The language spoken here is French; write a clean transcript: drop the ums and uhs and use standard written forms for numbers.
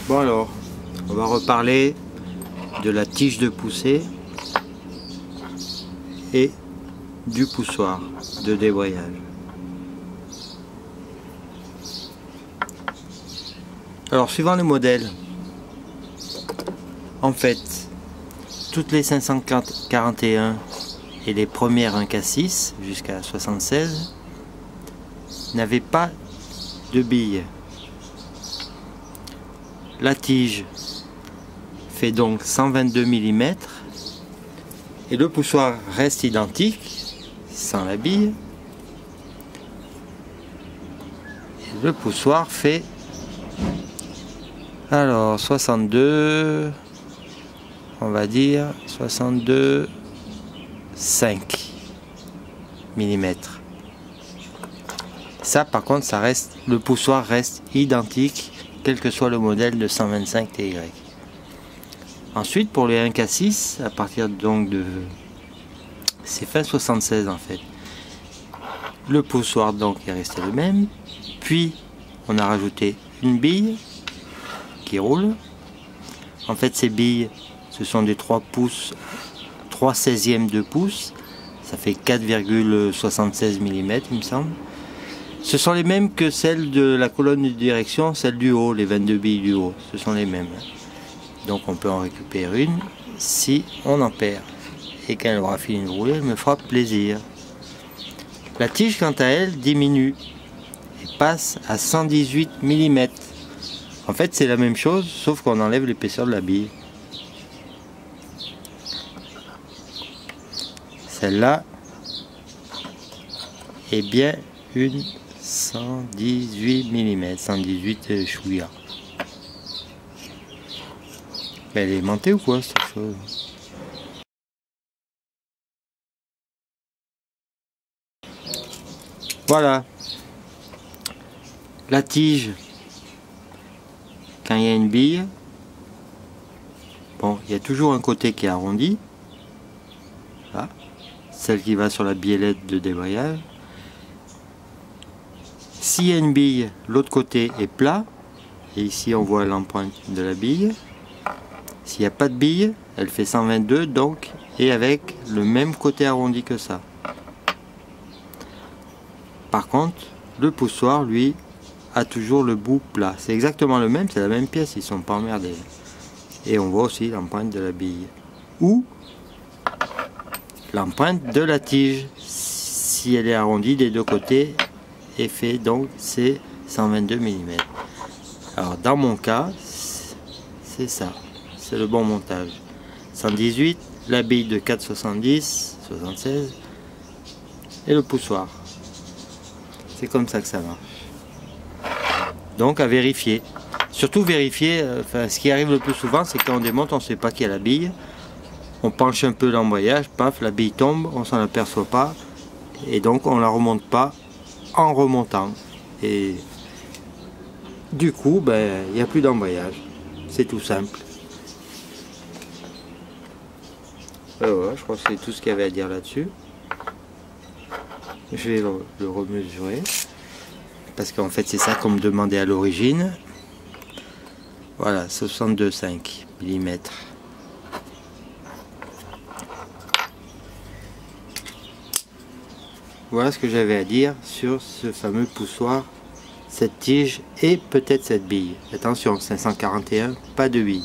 Bon alors, on va reparler de la tige de poussée et du poussoir de débrayage. Alors suivant les modèles, en fait, toutes les 541 et les premières 1K6 jusqu'à 76 n'avaient pas de billes. La tige fait donc 122 mm et le poussoir reste identique sans la bille. Et le poussoir fait alors 62, on va dire 62,5 mm. Ça par contre, ça reste, le poussoir reste identique quel que soit le modèle de 125 TY. Ensuite pour les 1K6, à partir donc de, c'est fin 76 en fait, le poussoir donc est resté le même, puis on a rajouté une bille qui roule. En fait ces billes, ce sont des 3 pouces, 3/16e de pouce, ça fait 4,76 mm il me semble. Ce sont les mêmes que celles de la colonne de direction, celles du haut, les 22 billes du haut, ce sont les mêmes. Donc on peut en récupérer une si on en perd. Et quand elle aura fini de rouler, elle me fera plaisir. La tige quant à elle diminue et passe à 118 mm. En fait c'est la même chose, sauf qu'on enlève l'épaisseur de la bille. Celle-là est bien une 118 mm, 118 chouïa. Mais elle est aimantée ou quoi cette chose? Voilà. La tige, quand il y a une bille, bon, il y a toujours un côté qui est arrondi. Là, celle qui va sur la biellette de débrayage. S'il y a une bille, l'autre côté est plat. Et ici on voit l'empreinte de la bille. S'il n'y a pas de bille, elle fait 122 donc, et avec le même côté arrondi que ça. Par contre, le poussoir, lui, a toujours le bout plat. C'est exactement le même, c'est la même pièce, ils ne sont pas emmerdés. Et on voit aussi l'empreinte de la bille. Ou l'empreinte de la tige, si elle est arrondie des deux côtés, et fait donc c'est 122 mm. Alors dans mon cas, c'est ça. C'est le bon montage. 118, la bille de 4,70, 76 et le poussoir. C'est comme ça que ça marche. Donc à vérifier. Surtout vérifier, ce qui arrive le plus souvent, c'est quand on démonte, on ne sait pas qu'il y a la bille. On penche un peu l'embrayage, paf, la bille tombe, on s'en aperçoit pas. Et donc on la remonte pas en remontant. Et du coup, ben, il n'y a plus d'embrayage. C'est tout simple. Voilà, je crois que c'est tout ce qu'il y avait à dire là-dessus. Je vais le remesurer. Parce qu'en fait, c'est ça qu'on me demandait à l'origine. Voilà, 62,5 mm. Voilà ce que j'avais à dire sur ce fameux poussoir, cette tige et peut-être cette bille. Attention, 541, pas de bille.